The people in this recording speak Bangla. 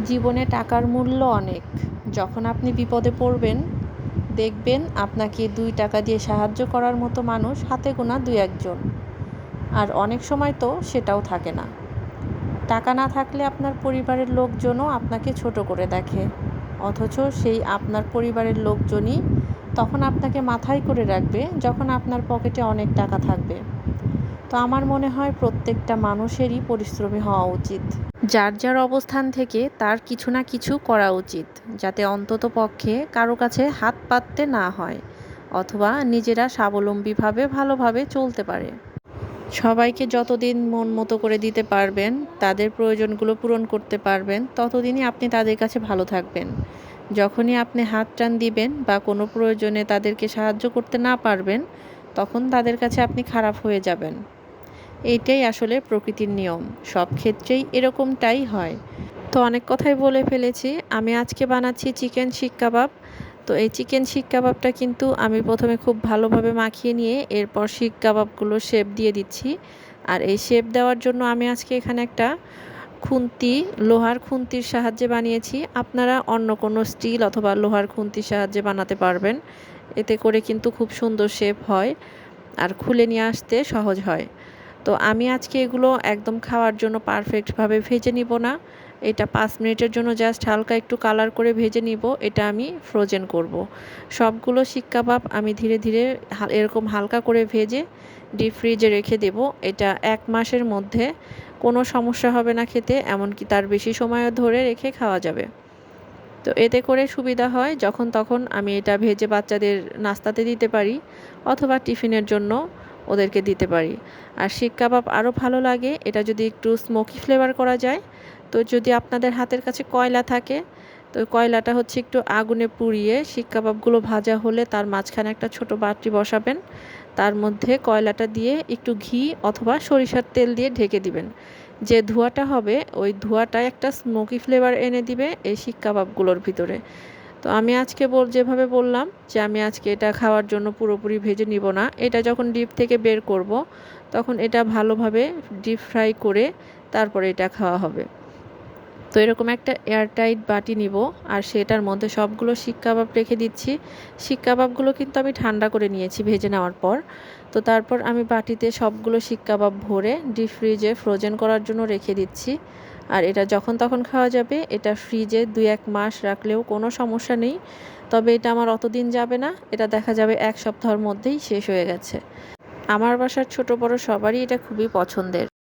জীবনে টাকার মূল্য অনেক। যখন আপনি বিপদে পড়বেন, দেখবেন আপনাকে ২ টাকা দিয়ে সাহায্য করার মতো মানুষ হাতে গোনা ২-১ জন। আর অনেক সময় তো সেটাও থাকে না। টাকা না থাকলে আপনার পরিবারের লোকজনও আপনাকে ছোট করে দেখে। অথচ সেই আপনার পরিবারের লোকজনই তখন আপনাকে মাথায় করে রাখবে যখন আপনার পকেটে অনেক টাকা থাকবে। তো আমার মনে হয় প্রত্যেকটা মানুষেরই পরিশ্রমী হওয়া উচিত। যার যার অবস্থান থেকে তার কিছু না কিছু করা উচিত, যাতে অন্তত পক্ষে কারো কাছে হাত পাততে না হয়, অথবা নিজেরা স্বাবলম্বীভাবে ভালোভাবে চলতে পারে। সবাইকে যতদিন মন মতো করে দিতে পারবেন, তাদের প্রয়োজনগুলো পূরণ করতে পারবেন, ততদিনই আপনি তাদের কাছে ভালো থাকবেন। যখনই আপনি হাত টান দিবেন বা কোনো প্রয়োজনে তাদেরকে সাহায্য করতে না পারবেন, তখন তাদের কাছে আপনি খারাপ হয়ে যাবেন। এইটাই আসলে প্রকৃতির নিয়ম, সব ক্ষেত্রেই এরকমটাই হয়। তো অনেক কথাই বলে ফেলেছি। আমি আজকে বানাচ্ছি চিকেন শিক কাবাব। তো এই চিকেন শিক কাবাবটা কিন্তু আমি প্রথমে খুব ভালোভাবে মাখিয়ে নিয়ে এরপর শিক কাবাবগুলো শেপ দিয়ে দিচ্ছি। আর এই শেপ দেওয়ার জন্য আমি আজকে এখানে একটা খুন্তি, লোহার খুন্তির সাহায্যে বানিয়েছি। আপনারা অন্য কোনো স্টিল অথবা লোহার খুন্তির সাহায্যে বানাতে পারবেন। এতে করে কিন্তু খুব সুন্দর শেপ হয় আর খুলে নিয়ে আসতে সহজ হয়। তো আমি আজকে এগুলো একদম খাওয়ার জন্য পারফেক্টভাবে ভেজে নিব না। এটা 5 মিনিটের জন্য জাস্ট হালকা একটু কালার করে ভেজে নিব। এটা আমি ফ্রোজেন করব। সবগুলো শিক কাবাব আমি ধীরে ধীরে এরকম হালকা করে ভেজে ডিপ ফ্রিজে রেখে দেব। এটা 1 মাসের মধ্যে কোনো সমস্যা হবে না খেতে, এমনকি তার বেশি সময়ও ধরে রেখে খাওয়া যাবে। তো এতে করে সুবিধা হয়, যখন তখন আমি এটা ভেজে বাচ্চাদের নাস্তাতে দিতে পারি, অথবা টিফিনের জন্য ওদেরকে দিতে পারি। আর শিক কাবাব আরও ভালো লাগে এটা যদি একটু স্মোকি ফ্লেভার করা যায়। তো যদি আপনাদের হাতের কাছে কয়লা থাকে, তো কয়লাটা হচ্ছে একটু আগুনে পুড়িয়ে শিক কাবাবগুলো ভাজা হলে তার মাঝখানে একটা ছোট বাটি বসাবেন। তার মধ্যে কয়লাটা দিয়ে একটু ঘি অথবা সরিষার তেল দিয়ে ঢেকে দিবেন। যে ধোঁয়াটা হবে, ওই ধোঁয়াটায় একটা স্মোকি ফ্লেভার এনে দিবে এই শিক কাবাবগুলোর ভিতরে। তো আমি আজকে যেভাবে বললাম যে আমি আজকে এটা খাওয়ার জন্য পুরোপুরি ভেজে নিব না, এটা যখন ডিপ থেকে বের করব তখন এটা ভালোভাবে ডিপ ফ্রাই করে তারপরে এটা খাওয়া হবে। তো এরকম একটা এয়ারটাইট বাটি নিব, আর সেটার মধ্যে সবগুলো শিক কাবাব রেখে দিচ্ছি। শিক কাবাবগুলো কিন্তু আমি ঠান্ডা করে নিয়েছি ভেজে নেওয়ার পর। তো তারপর আমি বাটিতে সবগুলো শিক কাবাব ভরে ডিপ ফ্রিজে ফ্রোজেন করার জন্য রেখে দিচ্ছি। আর এটা যখন তখন খাওয়া যাবে। এটা ফ্রিজে 2-1 মাস রাখলেও কোনো সমস্যা নেই। তবে এটা আমার অতদিন যাবে না, এটা দেখা যাবে 1 সপ্তাহের মধ্যেই শেষ হয়ে গেছে। আমার বাসার ছোট বড় সবারই এটা খুবই পছন্দের।